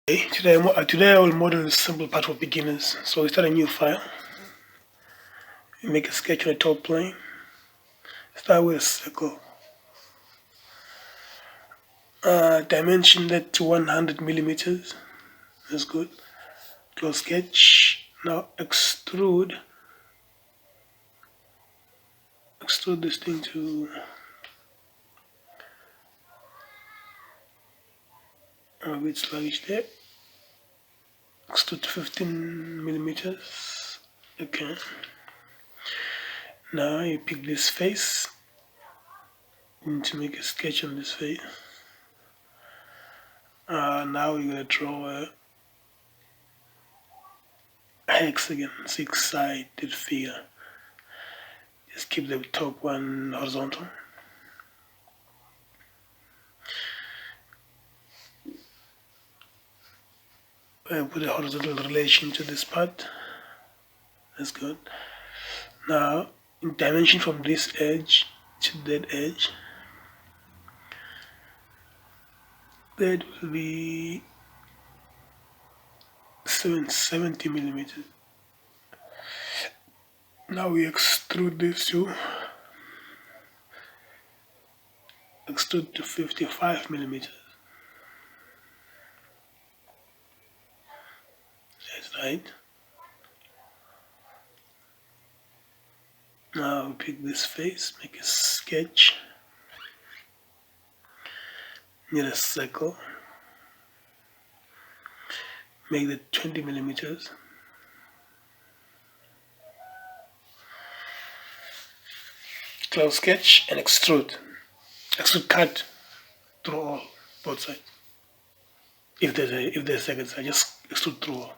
Today I will model a simple part for beginners. So we start a new file. We make a sketch on the top plane. Start with a circle. Dimension that to 100 millimeters. That's good. Close sketch. Now extrude this thing to a bit sluggish there. Extrude to 15 millimeters. Okay. Now you pick this face. You need to make a sketch on this face. Now you're gonna draw a hexagon, 6-sided figure. Just keep the top one horizontal. Put a horizontal relation to this part. That's good. Now, in dimension from this edge to that edge, that will be 70 millimeters. Now we extrude this to 55 millimeters. That's right. Now we pick this face, make a sketch, need a circle, make it 20 millimeters. Close sketch and extrude. Extrude cut through both sides. If there's a second side, just extrude through all.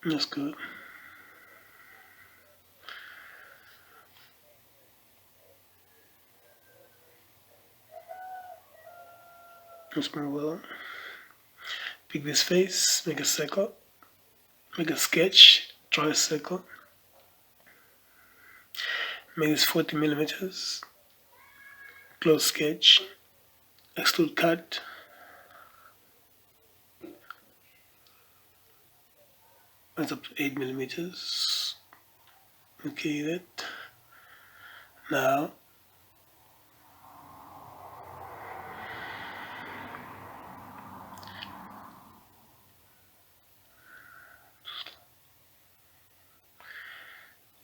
That's good. Let's move on. Pick this face, make a circle, make a sketch, draw a circle, make this 40 millimeters, close sketch, extrude cut, that's up to 8 millimeters. Okay, that. Now,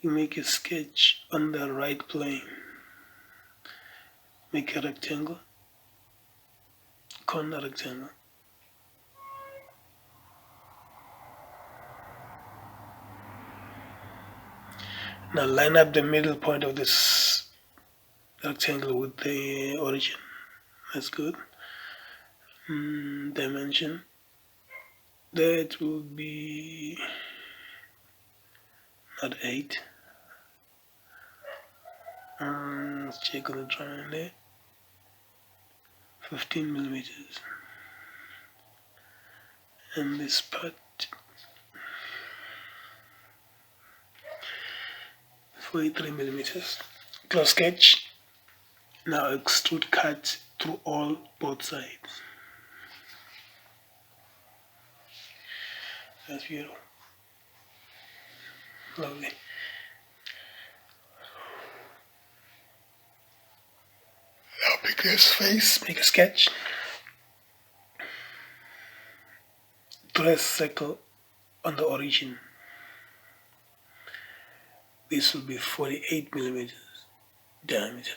you make a sketch on the right plane. Make a rectangle, corner rectangle. Now line up the middle point of this rectangle with the origin. That's good. Dimension. That will be not 8. Let's check on the drawing there. 15 millimeters. And this part 43 millimeters. Close sketch. Now extrude cut through both sides. That's beautiful. Lovely. Now pick this face, make a sketch. Draw a circle on the origin. This will be 48 millimeters diameter.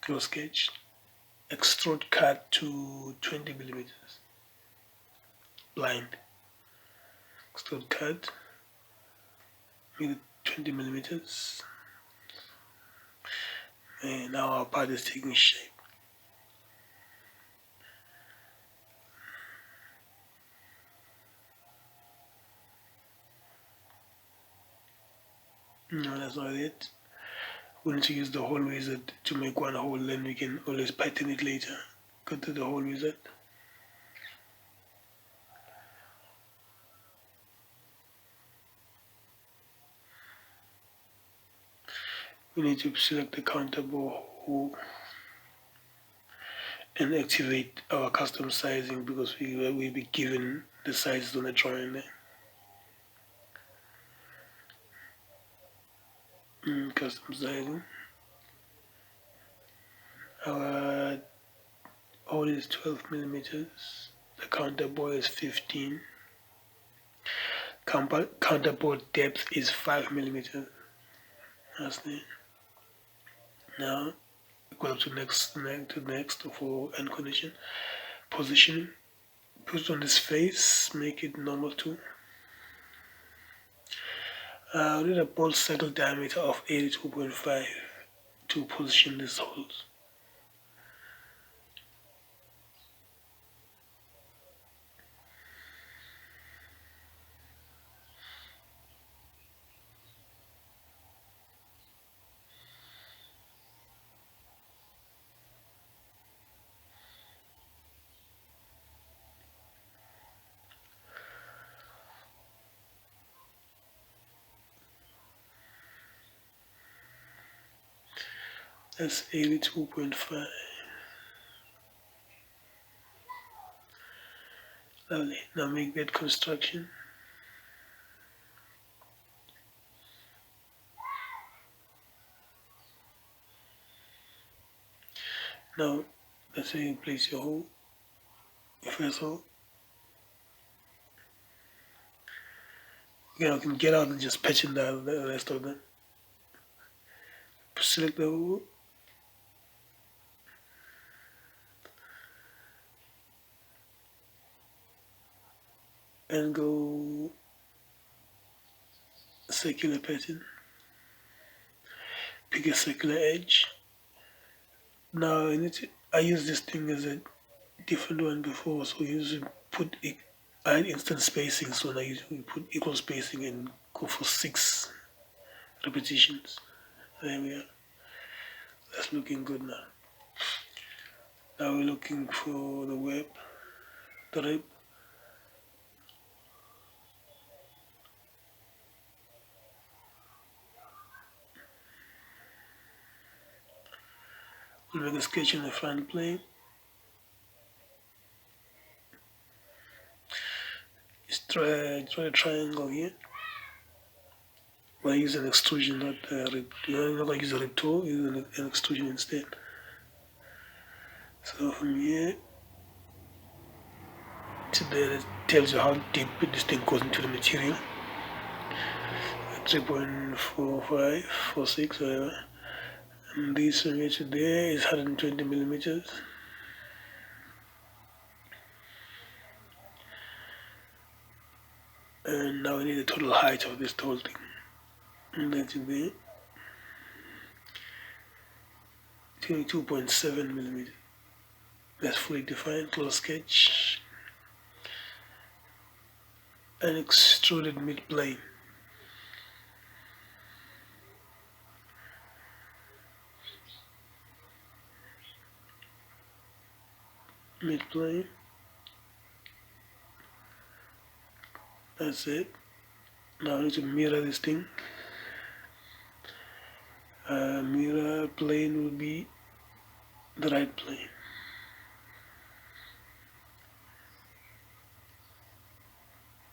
Close sketch. Extrude cut to 20 millimeters. Blind. Extrude cut. Make it 20 millimeters. And now our part is taking shape. No, that's not it. We need to use the hole wizard to make one hole, then we can always pattern it later. Go to the hole wizard. We need to select the countable hole. and activate our custom sizing, because we will be given the sizes on the drawing there. Custom sizing. Our hole is 12 millimeters. The counterbore is 15. Counterbore depth is 5 millimeters. That's it. Now go to next for end condition. Positioning. Put on this face, make it normal too. We need a bolt cycle diameter of 82.5 to position these holes. That's 82.5. Lovely. Now make that construction. Now, let's say you place your hole, your first hole. You can get out and just patch in the rest of them. Select the hole. And go circular pattern. Pick a circular edge. Now I use this thing as a different one before, so I usually put add instant spacing, so now I usually put equal spacing and go for 6 repetitions. There we are. That's looking good now. Now we're looking for the web, the rib. We'll make a sketch in the front plane. Just draw a triangle here. We'll use an extrusion, not a rib. You're not going to use a rib tool, use an extrusion instead. So from here to there, it tells you how deep this thing goes into the material. 3.45, 46, whatever. And this from here to there is 120 millimeters. And now we need the total height of this whole thing. And that's there. 22.7 millimeters. That's fully defined. Close sketch. An extruded mid plane. Mid plane. That's it. Now I need to mirror this thing. Mirror plane will be the right plane.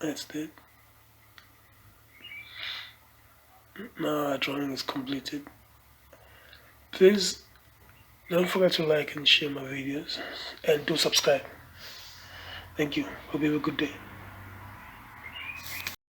That's it. Now our drawing is completed. Please don't forget to like and share my videos, and do subscribe. Thank you. Hope you have a good day.